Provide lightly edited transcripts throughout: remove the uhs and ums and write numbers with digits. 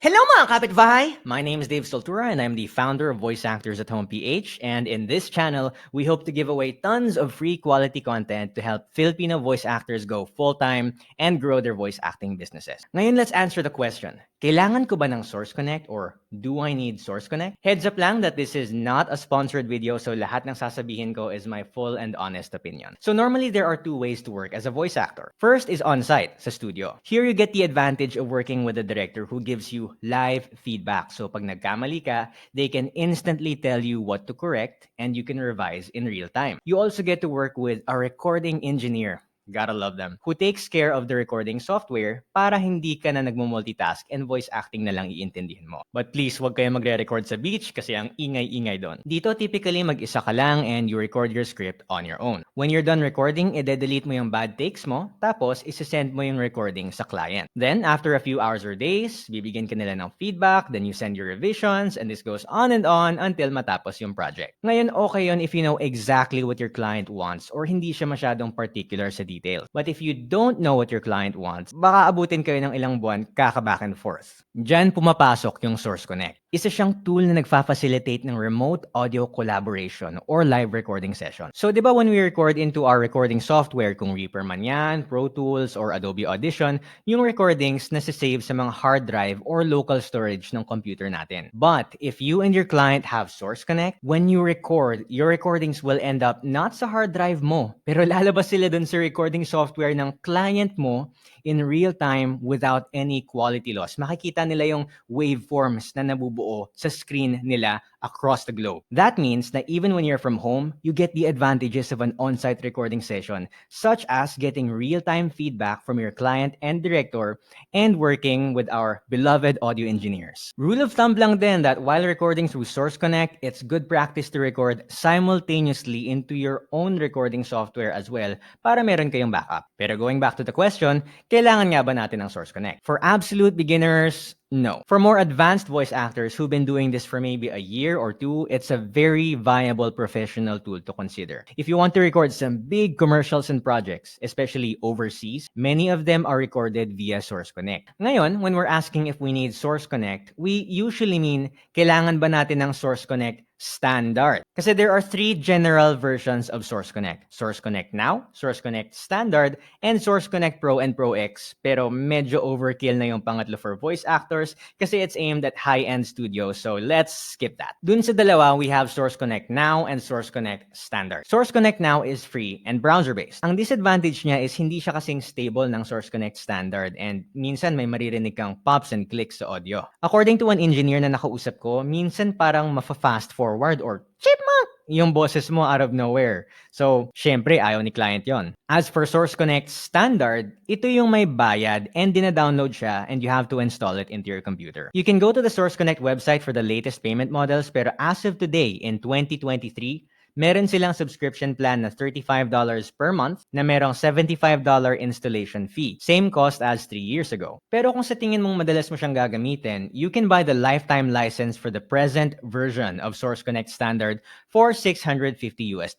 Hello mga kapitbahay! My name is Dave Stoltura and I'm the founder of Voice Actors at Home PH, and in this channel, we hope to give away tons of free quality content to help Filipino voice actors go full-time and grow their voice acting businesses. Ngayon, let's answer the question. Kailangan ko ba ng Source Connect or do I need Source Connect? Heads up lang that this is not a sponsored video, so lahat ng sasabihin ko is my full and honest opinion. So normally there are two ways to work as a voice actor. First is on-site, sa studio. Here you get the advantage of working with a director who gives you live feedback. So pag nagkamali ka, they can instantly tell you what to correct and you can revise in real time. You also get to work with a recording engineer. Gotta love them. Who takes care of the recording software para hindi ka na nagmo-multitask and voice acting na lang iintindihin mo. But please, wag kayo magre-record sa beach kasi ang ingay-ingay doon. Dito, typically, mag-isa ka lang and you record your script on your own. When you're done recording, i-delete mo yung bad takes mo, tapos isi-send mo yung recording sa client. Then, after a few hours or days, bibigyan ka nila ng feedback, then you send your revisions, and this goes on and on until matapos yung project. Ngayon, okay yun if you know exactly what your client wants or hindi siya masyadong particular sa details. But if you don't know what your client wants, baka abutin kayo ng ilang buwan kaka-back and forth. Diyan pumapasok yung Source Connect. Isa siyang tool na nagfa-facilitate ng remote audio collaboration or live recording session. So, di ba when we record into our recording software, kung Reaper man yan, Pro Tools, or Adobe Audition, yung recordings nasa-save sa mga hard drive or local storage ng computer natin. But if you and your client have Source Connect, when you record, your recordings will end up not sa hard drive mo, pero lalabas sila dun sa recording software ng client mo in real time without any quality loss. Makikita nila yung waveforms na nabubuo sa screen nila across the globe. That means that even when you're from home, you get the advantages of an on-site recording session, such as getting real-time feedback from your client and director and working with our beloved audio engineers. Rule of thumb lang din that while recording through Source Connect, it's good practice to record simultaneously into your own recording software as well para meron kayong backup. Pero going back to the question, kailangan nga ba natin ng Source Connect? For absolute beginners, no. For more advanced voice actors who've been doing this for maybe a year or two, it's a very viable professional tool to consider. If you want to record some big commercials and projects, especially overseas, many of them are recorded via Source Connect. Ngayon, when we're asking if we need Source Connect, we usually mean, kailangan ba natin ng Source Connect Standard? Kasi there are three general versions of Source Connect. Source Connect Now, Source Connect Standard, and Source Connect Pro and Pro X. Pero medyo overkill na yung pangatlo for voice actors kasi it's aimed at high-end studios, so let's skip that. Dun sa dalawa, we have Source Connect Now and Source Connect Standard. Source Connect Now is free and browser-based. Ang disadvantage niya is hindi siya kasing stable ng Source Connect Standard and minsan may maririnig kang pops and clicks sa audio. According to an engineer na nakausap ko, minsan parang mafa-fast forward or chipmunk yung boses mo out of nowhere. So, syempre, ayaw ni client yon. As for Source Connect Standard, ito yung may bayad and dina-download siya and you have to install it into your computer. You can go to the Source Connect website for the latest payment models, pero as of today, in 2023, meron silang subscription plan na $35 per month na merong $75 installation fee. Same cost as 3 years ago. Pero kung sa tingin mong madalas mo siyang gagamitin, you can buy the lifetime license for the present version of Source Connect Standard for $650 US.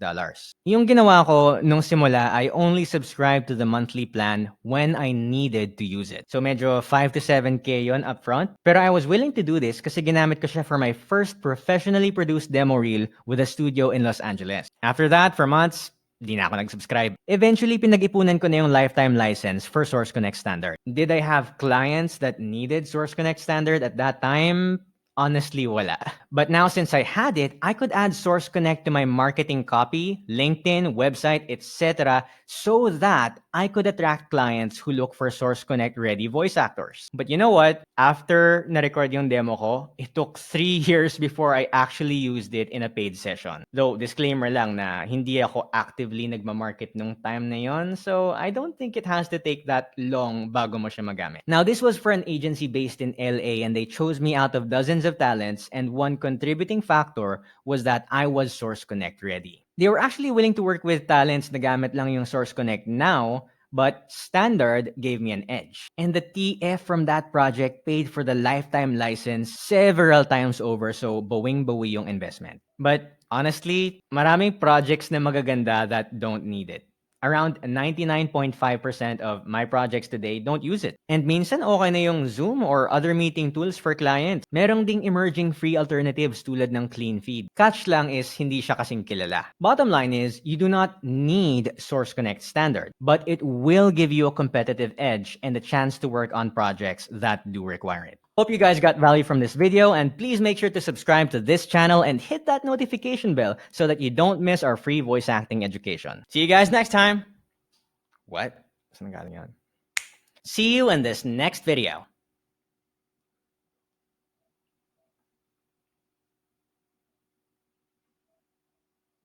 Yung ginawa ko nung simula, I only subscribed to the monthly plan when I needed to use it. So medyo 5 to 7K yon upfront. Pero I was willing to do this kasi ginamit ko siya for my first professionally produced demo reel with a studio in Los Angeles. After that, for months, di na ako nag-subscribe. Eventually, pinag-ipunan ko na yung lifetime license for Source Connect Standard. Did I have clients that needed Source Connect Standard at that time? Honestly, wala. But now, since I had it, I could add Source Connect to my marketing copy, LinkedIn, website, etc. so that I could attract clients who look for Source Connect ready voice actors. But you know what? After na-record yung demo ko, it took 3 years before I actually used it in a paid session. Though, disclaimer lang na hindi ako actively nagmamarket nung time na yon, so I don't think it has to take that long bago mo siya magamit. Now, this was for an agency based in LA and they chose me out of dozens of talents, and one contributing factor was that I was Source Connect ready. They were actually willing to work with talents na gamit lang yung Source Connect Now, but Standard gave me an edge. And the TF from that project paid for the lifetime license several times over, so bawing-bawi yung investment. But honestly, maraming projects na magaganda that don't need it. Around 99.5% of my projects today don't use it. And minsan okay na yung Zoom or other meeting tools for clients. Merong ding emerging free alternatives tulad ng Clean Feed. Catch lang is hindi siya kasing kilala. Bottom line is, you do not need Source Connect standard, but it will give you a competitive edge and the chance to work on projects that do require it. Hope you guys got value from this video, and please make sure to subscribe to this channel and hit that notification bell so that you don't miss our free voice acting education. See you guys next time. What? See you in this next video.